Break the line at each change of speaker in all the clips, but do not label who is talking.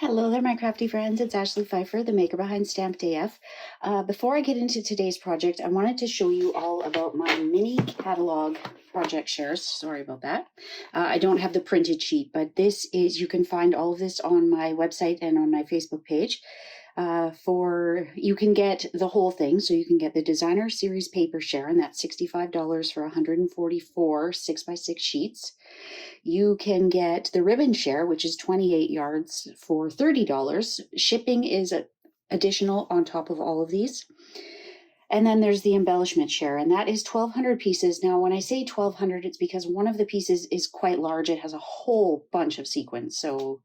Hello there, my crafty friends. It's Ashley Pfeiffer, the maker behind Stamped AF. Before I get into today's project, I wanted to show you all about my mini catalog project shares. Sorry about that. I don't have the printed sheet, but this is, you can find all of this on my website and on my Facebook page. You can get the whole thing. So you can get the designer series paper share, and that's $65 for 144 6x6 sheets. You can get the ribbon share, which is 28 yards for $30. Shipping is additional on top of all of these. And then there's the embellishment share, and that is 1,200 pieces. Now, when I say 1,200, it's because one of the pieces is quite large. It has a whole bunch of sequins. So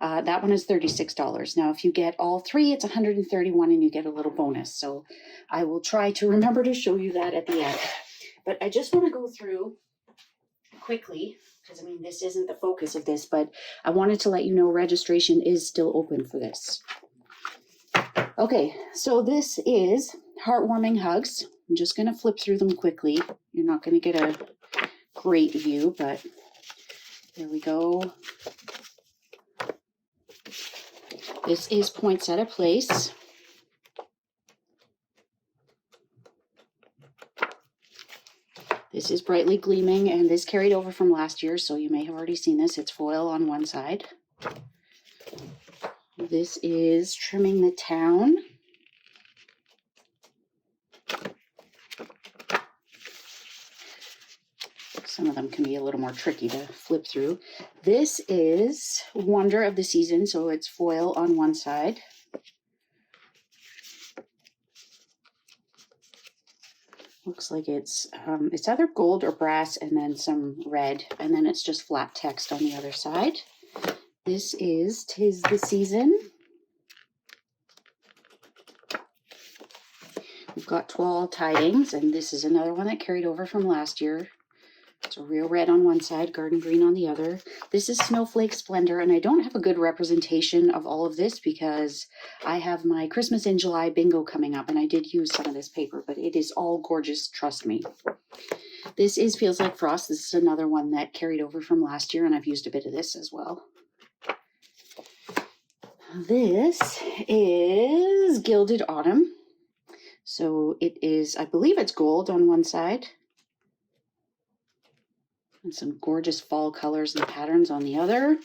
that one is $36. Now, if you get all three, it's 131 and you get a little bonus. So I will try to remember to show you that at the end. But I just want to go through quickly, because I mean, this isn't the focus of this, but I wanted to let you know registration is still open for this. Okay, so this is Heartwarming Hugs. I'm just going to flip through them quickly. You're not going to get a great view, but there we go. This is Poinsettia Place. This is Brightly Gleaming, and this carried over from last year, so you may have already seen this. It's foil on one side. This is Trimming the Town. Some of them can be a little more tricky to flip through. This is Wonder of the Season, so it's foil on one side. Looks like it's either gold or brass and then some red, and then it's just flat text on the other side. This is 'Tis the Season. We've got 12 Tidings, and this is another one that carried over from last year. It's a real red on one side, garden green on the other. This is Snowflake Splendor, and I don't have a good representation of all of this because I have my Christmas in July bingo coming up, and I did use some of this paper, but it is all gorgeous, trust me. This is Feels Like Frost. This is another one that carried over from last year, and I've used a bit of this as well. This is Gilded Autumn. So it is, I believe it's gold on one side, and some gorgeous fall colors and patterns on the other.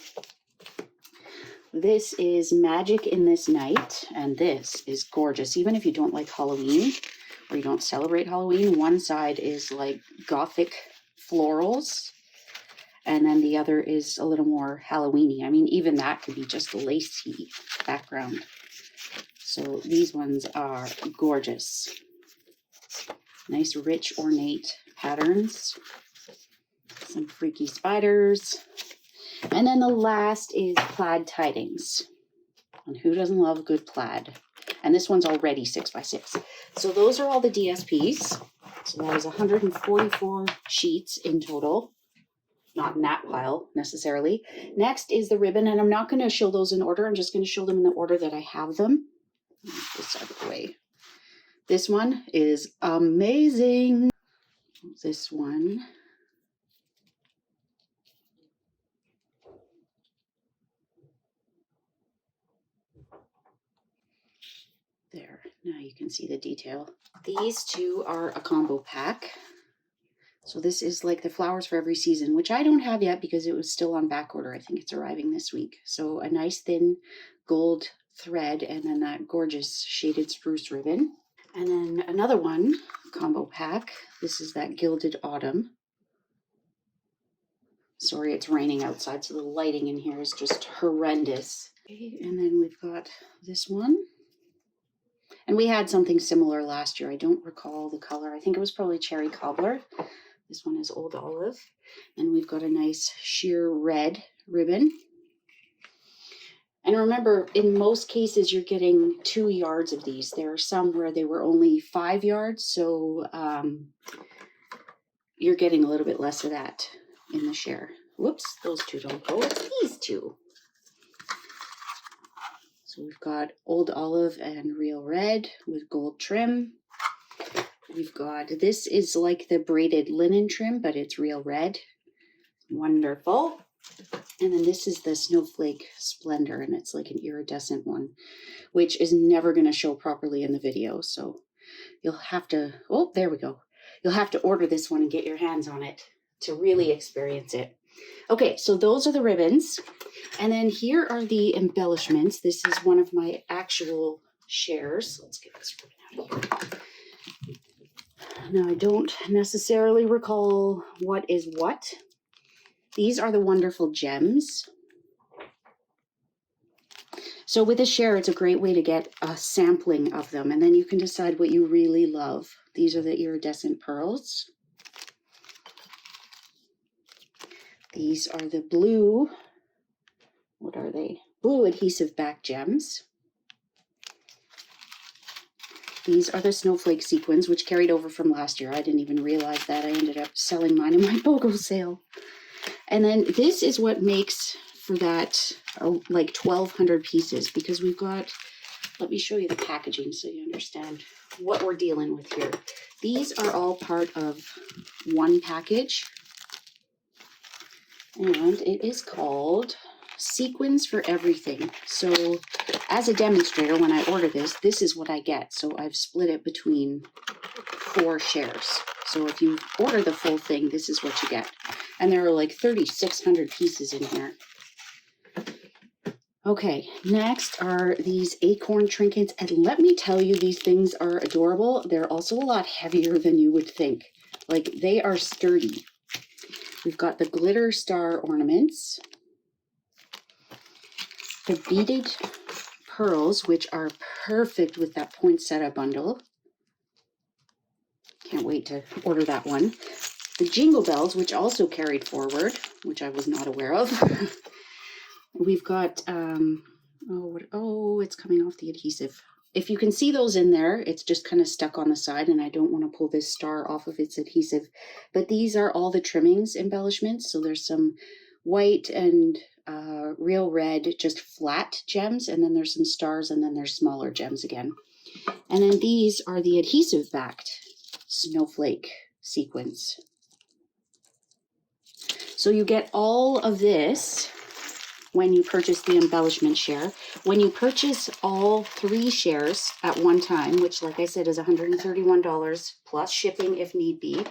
This is Magic in This Night, and this is gorgeous. Even if you don't like Halloween or you don't celebrate Halloween, one side is like gothic florals, and then the other is a little more Halloween-y. I mean, even that could be just lacy background. So these ones are gorgeous. Nice, rich, ornate patterns. Some freaky spiders. And then the last is Plaid Tidings. And who doesn't love a good plaid? And this one's already 6x6. So those are all the DSPs. So that is 144 sheets in total. Not in that pile necessarily. Next is the ribbon, and I'm not going to show those in order. I'm just going to show them in the order that I have them. This out of the way. This one is amazing. This one. There, now you can see the detail. These two are a combo pack. So this is like the Flowers for Every Season, which I don't have yet because it was still on back order. I think it's arriving this week. So a nice thin gold thread, and then that gorgeous shaded spruce ribbon. And then another one, combo pack. This is that Gilded Autumn. Sorry, it's raining outside, so the lighting in here is just horrendous. Okay, and then we've got this one. And we had something similar last year. I don't recall the color. I think it was probably Cherry Cobbler. This one is Old Olive. And we've got a nice sheer red ribbon. And remember, in most cases, you're getting 2 yards of these. There are some where they were only 5 yards, so you're getting a little bit less of that in the share. Whoops, those two don't go. It's these two. So we've got Old Olive and Real Red with gold trim. We've got, this is like the braided linen trim, but it's real red. Wonderful. And then this is the Snowflake Splendor, and it's like an iridescent one, which is never going to show properly in the video. So you'll have to, oh, there we go. You'll have to order this one and get your hands on it to really experience it. Okay, so those are the ribbons. And then here are the embellishments. This is one of my actual shares. Let's get this ribbon out of here. Now, I don't necessarily recall what is what. These are the wonderful gems. So with a share, it's a great way to get a sampling of them, and then you can decide what you really love. These are the iridescent pearls. These are the blue, what are they? Blue adhesive back gems. These are the snowflake sequins, which carried over from last year. I didn't even realize that. I ended up selling mine in my BOGO sale. And then this is what makes for that like 1,200 pieces, because we've got, let me show you the packaging so you understand what we're dealing with here. These are all part of one package, and it is called Sequins for Everything. So as a demonstrator, when I order this, this is what I get. So I've split it between 4 shares. So if you order the full thing, this is what you get. And there are like 3,600 pieces in here. Okay, next are these Acorn Trinkets. And let me tell you, these things are adorable. They're also a lot heavier than you would think. Like, they are sturdy. We've got the glitter star ornaments. The beaded pearls, which are perfect with that poinsettia bundle. Can't wait to order that one. The jingle bells, which also carried forward, which I was not aware of. We've got, it's coming off the adhesive. If you can see those in there, it's just kind of stuck on the side, and I don't want to pull this star off of its adhesive. But these are all the trimmings embellishments. So there's some white and real red, just flat gems, and then there's some stars, and then there's smaller gems again. And then these are the adhesive-backed snowflake sequins. So you get all of this when you purchase the embellishment share. When you purchase all 3 shares at one time, which, like I said, is $131 plus shipping if need be,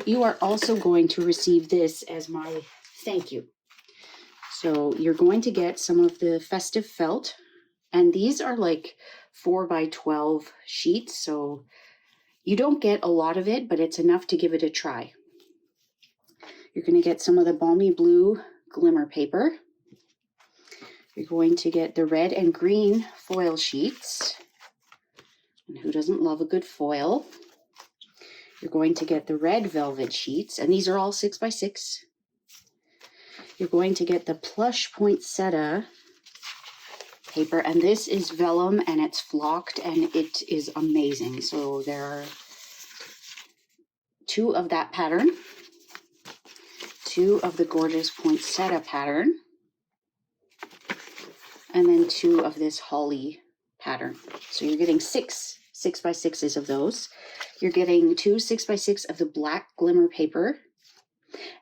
you are also going to receive this as my thank you. So you're going to get some of the festive felt, and these are like 4x12 sheets, so you don't get a lot of it, but it's enough to give it a try. You're going to get some of the balmy blue glimmer paper. You're going to get the red and green foil sheets. And who doesn't love a good foil? You're going to get the red velvet sheets, and these are all 6x6. You're going to get the plush poinsettia paper, and this is vellum, and it's flocked, and it is amazing. So there are 2 of that pattern, 2 of the gorgeous poinsettia pattern, and then 2 of this holly pattern. So you're getting 6 6x6s of those. You're getting 2 6x6 of the black glimmer paper,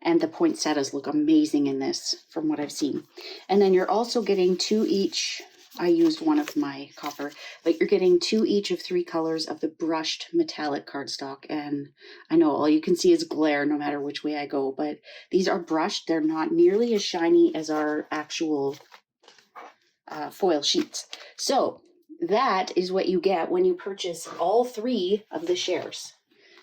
and the poinsettias look amazing in this from what I've seen. And then you're also getting 2 each. I used one of my copper, but you're getting 2 each of 3 colors of the brushed metallic cardstock. And I know all you can see is glare no matter which way I go, but these are brushed. They're not nearly as shiny as our actual foil sheets. So that is what you get when you purchase all 3 of the shares.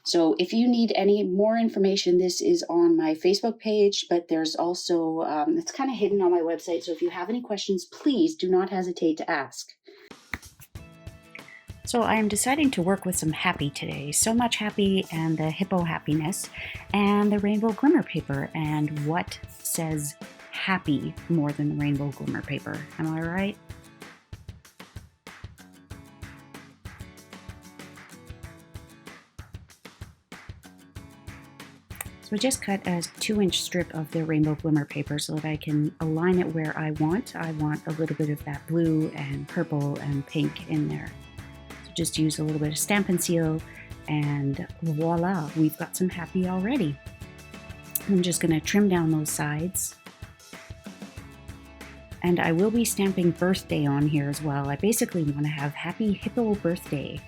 So if you need any more information, this is on my Facebook page, but there's also, it's kind of hidden on my website. So if you have any questions, please do not hesitate to ask.
So I am deciding to work with some happy today. So much happy, and the Hippo Happiness, and the rainbow glimmer paper. And what says happy more than the rainbow glimmer paper? Am I right? So I just cut a 2-inch strip of the rainbow glimmer paper so that I can align it where I want. I want a little bit of that blue and purple and pink in there. So just use a little bit of Stampin' Seal, and voila, we've got some happy already. I'm just going to trim down those sides. And I will be stamping birthday on here as well. I basically want to have happy Hippo birthday.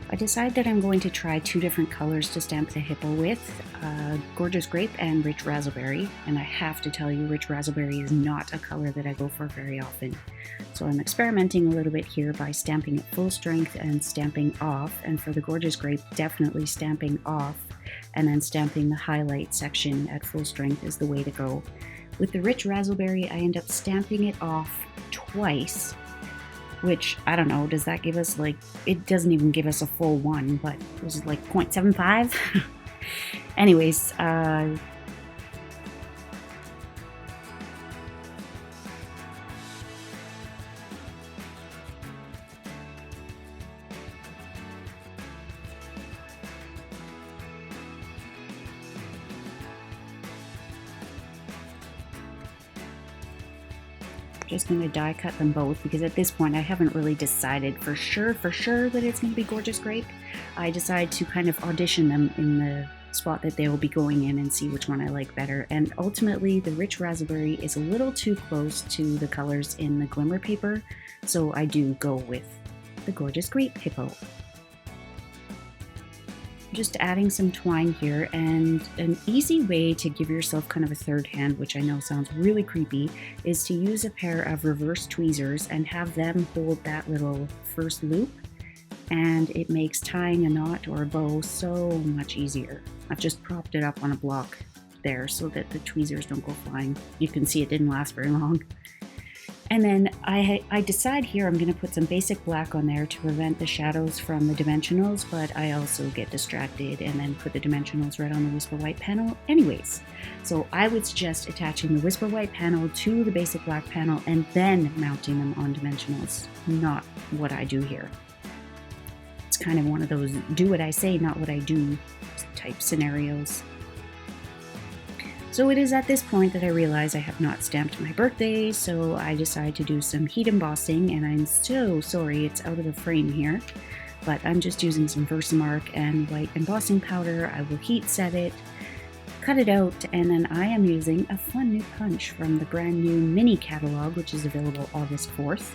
I decided that I'm going to try 2 different colors to stamp the hippo with, Gorgeous Grape and Rich Razzleberry, and I have to tell you, Rich Razzleberry is not a color that I go for very often. So I'm experimenting a little bit here by stamping at full strength and stamping off, and for the Gorgeous Grape, definitely stamping off, and then stamping the highlight section at full strength is the way to go. With the Rich Razzleberry, I end up stamping it off twice, which, I don't know, does that give us like, it doesn't even give us a full 1, but was it like 0.75? Anyways, just going to die cut them both because at this point I haven't really decided for sure that it's going to be Gorgeous Grape. I decide to kind of audition them in the spot that they will be going in and see which one I like better, and ultimately the Rich Razzleberry is a little too close to the colors in the glimmer paper, so I do go with the Gorgeous Grape Hippo. Just adding some twine here, and an easy way to give yourself kind of a third hand, which I know sounds really creepy, is to use a pair of reverse tweezers and have them hold that little first loop, and it makes tying a knot or a bow so much easier. I've just propped it up on a block there so that the tweezers don't go flying. You can see it didn't last very long. And then I decide here I'm going to put some basic black on there to prevent the shadows from the dimensionals, but I also get distracted and then put the dimensionals right on the Whisper White panel anyways. So I would suggest attaching the Whisper White panel to the basic black panel and then mounting them on dimensionals, not what I do here. It's kind of one of those do what I say, not what I do type scenarios. So it is at this point that I realize I have not stamped my birthday, so I decide to do some heat embossing, and I'm so sorry it's out of the frame here, but I'm just using some Versamark and white embossing powder. I will heat set it, cut it out, and then I am using a fun new punch from the brand new mini catalog, which is available August 4th.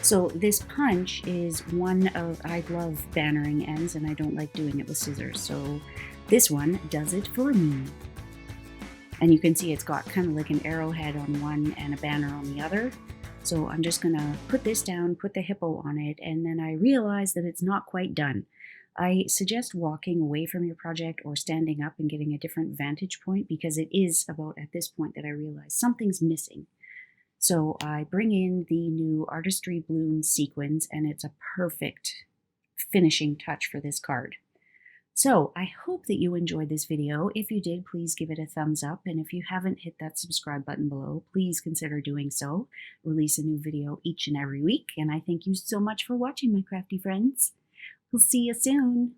So this punch is one of, I love bannering ends and I don't like doing it with scissors, so this one does it for me. And you can see it's got kind of like an arrowhead on one and a banner on the other. So I'm just gonna put this down, put the hippo on it, and then I realize that it's not quite done. I suggest walking away from your project or standing up and getting a different vantage point, because it is about at this point that I realize something's missing. So I bring in the new Artistry Bloom sequins, and it's a perfect finishing touch for this card. So I hope that you enjoyed this video. If you did, please give it a thumbs up. And if you haven't hit that subscribe button below, please consider doing so. I release a new video each and every week. And I thank you so much for watching, my crafty friends. We'll see you soon.